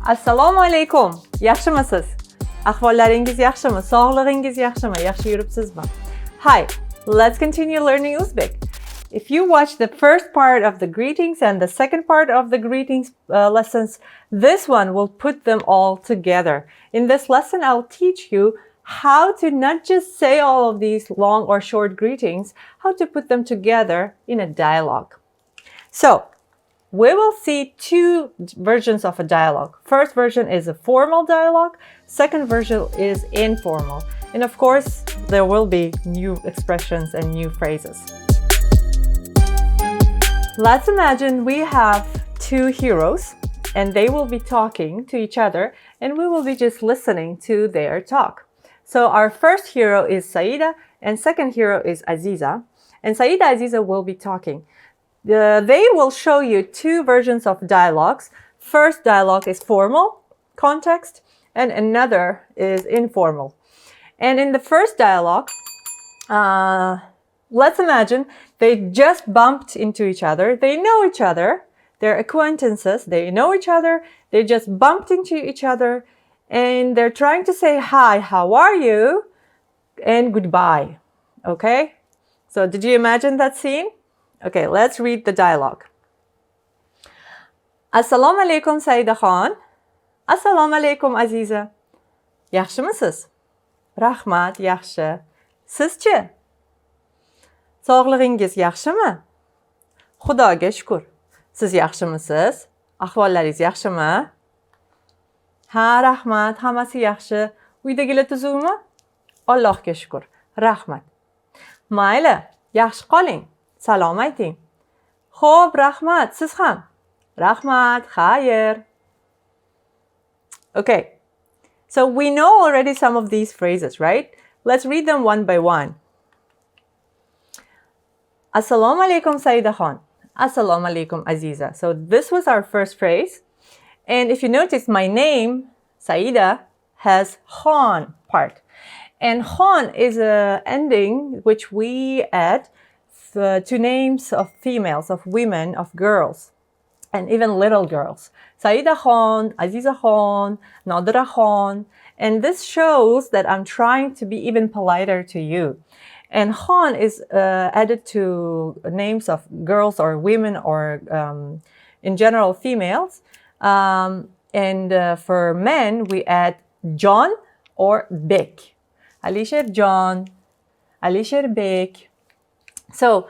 Assalomu alaykum. Yaxshimisiz? Ahvollaringiz yaxshimi? Sog'lig'ingiz yaxshimi? Yaxshi yuribsizmi? Hi, let's continue learning Uzbek. If you watch the first part of the greetings and the second part of the greetings lessons, this one will put them all together. In this lesson, I'll teach you how to not just say all of these long or short greetings, how to put them together in a dialogue. So, we will see two versions of a dialogue. First version is a formal dialogue. Second version is informal. And of course, there will be new expressions and new phrases. Let's imagine we have two heroes and they will be talking to each other and we will be just listening to their talk. So our first hero is Saida and second hero is Aziza. And Saida Aziza will be talking. They will show you two versions of dialogues. First dialogue is formal context and another is informal. And in the first dialogue, let's imagine they just bumped into each other. They know each other. They're acquaintances. They know each other. They just bumped into each other and they're trying to say, hi, how are you? And goodbye. Okay? So did you imagine that scene? Okay, let's read the dialogue. Assalomu alaykum Saida Khan. Assalomu alaykum Aziza. Yaxshimisiz? Rahmat, yaxshi. Sizchi? Sog'lig'ingiz yaxshimi? Xudoga shukr. Siz yaxshimisiz? Ahvollaringiz yaxshimi? Ha, rahmat, hammasi yaxshi. Uydagilar tuzukmi? Allohga shukr. Rahmat. Mayli, yaxshi qoling. Salom ayting. Xo'p, rahmat. Siz ham? Rahmat, xayr. Okay. So we know already some of these phrases, right? Let's read them one by one. Assalomu alaykum Saida Khan. Assalomu alaykum Aziza. So this was our first phrase. And if you notice, my name, Saida, has Khan part. And Khan is an ending which we add to names of females, of women, of girls, and even little girls. Saida Khan, Aziza Khan, Nadra Khan. And this shows that I'm trying to be even politer to you. And Khan is added to names of girls or women or in general females. And for men, we add John or Bek. Alisher John, Alisher Bek. So,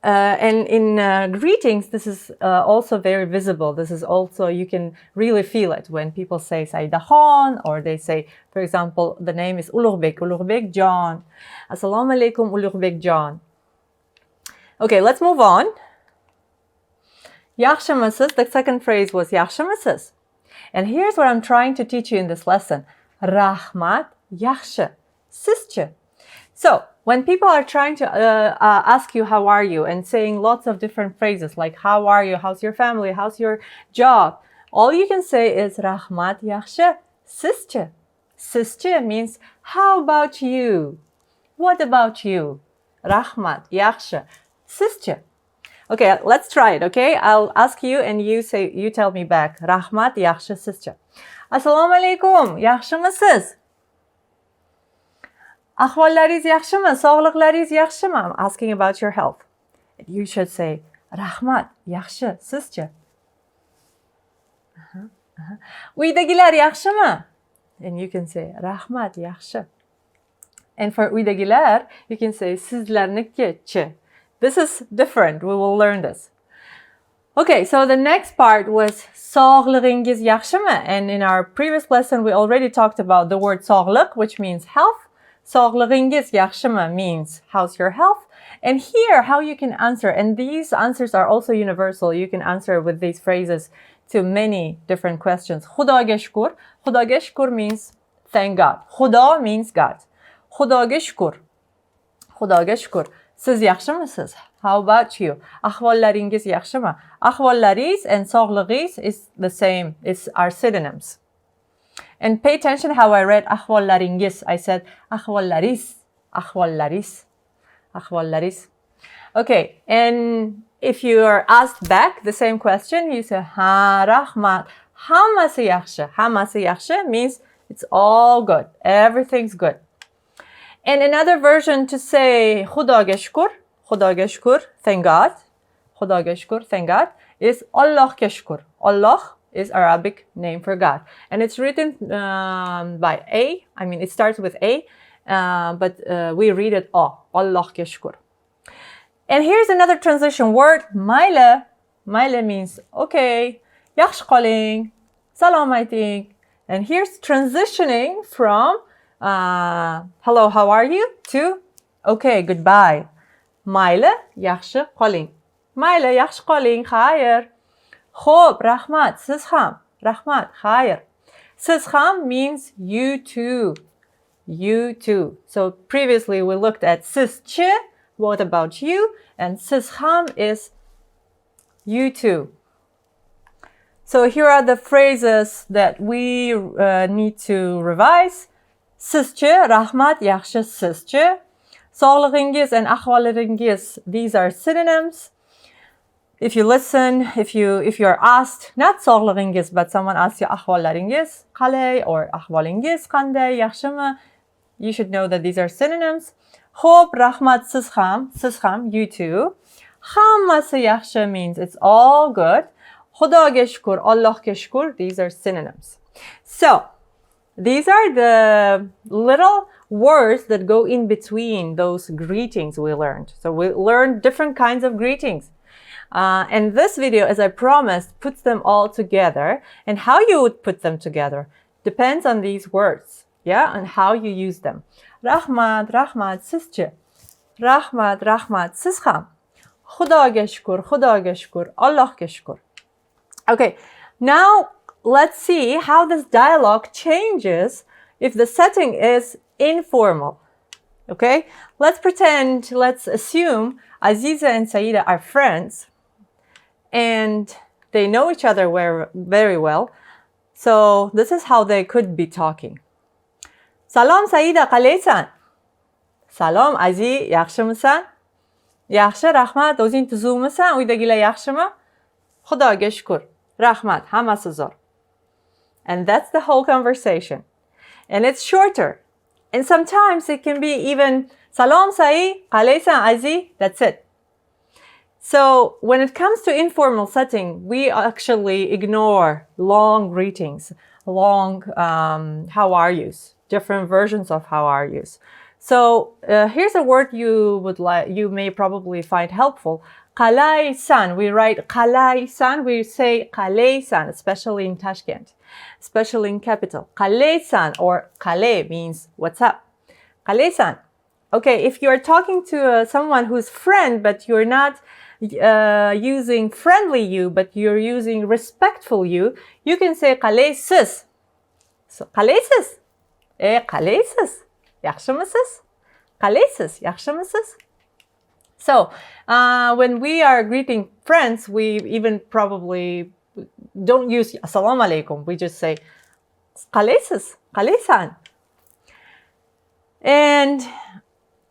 and in greetings, this is also very visible. This is also, you can really feel it when people say Saida Khan, or they say, for example, the name is Ulugbek John. Assalamu alaikum Ulugbek John. Okay, let's move on. Yaxshimisiz, the second phrase was Yaxshimisiz. And here's what I'm trying to teach you in this lesson. Rahmat, yaxshi, sizchi. So, when people are trying to ask you, how are you? And saying lots of different phrases like, how are you? How's your family? How's your job? All you can say is, Rahmat, yaxshi, sizchi. Sizchi means, how about you? What about you? Rahmat, yaxshi, sizchi. Okay, let's try it, okay? I'll ask you and you tell me back. Rahmat, yaxshi, sizchi. Assalomu alaykum, yaxshimisiz? Ahvollaringiz yaxshimi? Sog'liqlaringiz yaxshimi? I'm asking about your health. You should say, Rahmat, yaxshi, sizchi? Uydagilar yaxshimi? And you can say, Rahmat, yaxshi. And for uydagilar, you can say, sizlarniki. This is different. We will learn this. Okay, so the next part was sog'lig'ingiz yaxshimi? And in our previous lesson, we already talked about the word sog'liq, which means health. Sog'lig'ingiz yaxshimi means how's your health? And here, how you can answer. And these answers are also universal. You can answer with these phrases to many different questions. Xudoga shukr. Xudoga shukr means thank God. Xudo means God. Xudoga shukr. Xudoga shukr. Siz yaxshimisiz? How about you? Ahvollaringiz yaxshimi? Ahvollaringiz and sog'lig'ingiz is the same. It's our synonyms. And pay attention how I read ahvollaringiz. I said ahvollaris, ahvollaris, ahvollaris. Okay, and if you are asked back the same question, you say ha rahmat, Hammasi yaxshi. Hammasi yaxshi means it's all good. Everything's good. And another version to say Xudoga shukr, thank God. Xudoga shukr, thank God, is Allohga shukr. Allah is Arabic name for God. And it's written by A. I mean, it starts with A, but we read it A. Allohga shukr. And here's another transition word, mayli. Mayli means okay, yaxshi qoling, salom ayting. And here's transitioning from hello, how are you? To okay, goodbye. Mayli, yaxshi qoling. Mayli, yaxshi qoling, xayr. Xo'p, rahmat, siz ham. Rahmat, xayr. Siz ham means you too. You too. So previously we looked at sizchi, what about you? And siz ham is you too. So here are the phrases that we need to revise. Sizchi, rahmat, yaxshi sizchi. Sog'lig'ingiz and ahvollaringiz, these are synonyms. If you listen, if you're asked, not sog'lig'ingiz, but someone asks you ahvollaringiz qalay or ahvolingiz qanday, yaxshimi, you should know that these are synonyms. Xo'p, rahmat, siz ham, you too. Hammasi yaxshi means it's all good. Xudoga shukr, Allohga shukr, these are synonyms. So, these are the little words that go in between those greetings we learned. So we learned different kinds of greetings. And this video, as I promised, puts them all together. And how you would put them together depends on these words, yeah, and how you use them. Rahmat, sizchi. Rahmat, siz ham. Xudoga shukr, Allohga shukr. Okay, now let's see how this dialogue changes if the setting is informal. Okay, let's assume Aziza and Saida are friends and they know each other very well. So this is how they could be talking. Salom Saida, qalaysan? Salom Azi, yaxshimisan? Yaxshi, rahmat, o'zing tuzukmisan? Uydagilar yaxshimi? Xudoga shukr. Rahmat, hammasi zo'r. And that's the whole conversation. And it's shorter. And sometimes it can be even Salom Sai, qalaysan Azi, that's it. So when it comes to informal setting, we actually ignore long greetings, long how are yous, different versions of how are yous. So here's a word you may probably find helpful. Qalaysan, we write qalaysan, we say qalaysan, especially in Tashkent, especially in capital. Qalaysan or qalay means what's up. Qalaysan. Okay, if you're talking to someone who's friend, but you're not using friendly you, but you're using respectful you can say qalaysiz. So qalaysiz. Qalaysiz. Yaxshimisiz? Qalaysiz. Yaxshimisiz? So, when we are greeting friends, we even probably don't use assalamu alaikum. We just say qalaysiz, qalaysan. And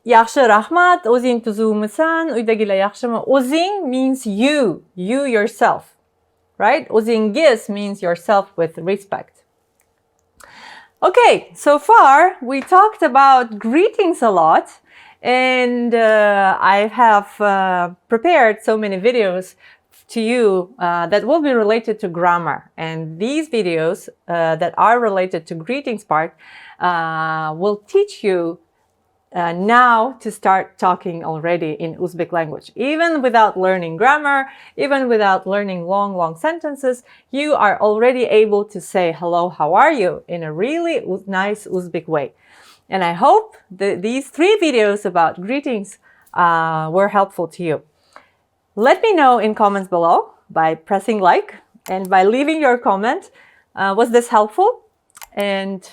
yaxshi, rahmat, o'zing tuzukmisan, uydagilar yaxshimi? O'zing means you yourself, right? O'zingiz means yourself with respect. Okay, so far we talked about greetings a lot. And I have prepared so many videos to you that will be related to grammar. And these videos that are related to greetings part will teach you now to start talking already in Uzbek language. Even without learning grammar, even without learning long sentences, you are already able to say hello, how are you in a really nice Uzbek way. And I hope these 3 videos about greetings were helpful to you. Let me know in comments below by pressing like and by leaving your comment. Was this helpful? And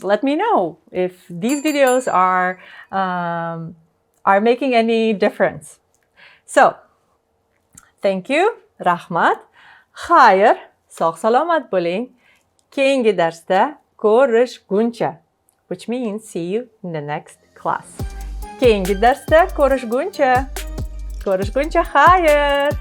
let me know if these videos are making any difference. So, thank you. Rahmat. Xayr. Sog' salomat bo'ling. Keyingi darsda ko'rishguncha. Which means see you in the next class. Keyingi darsda ko'rishguncha. Xayr.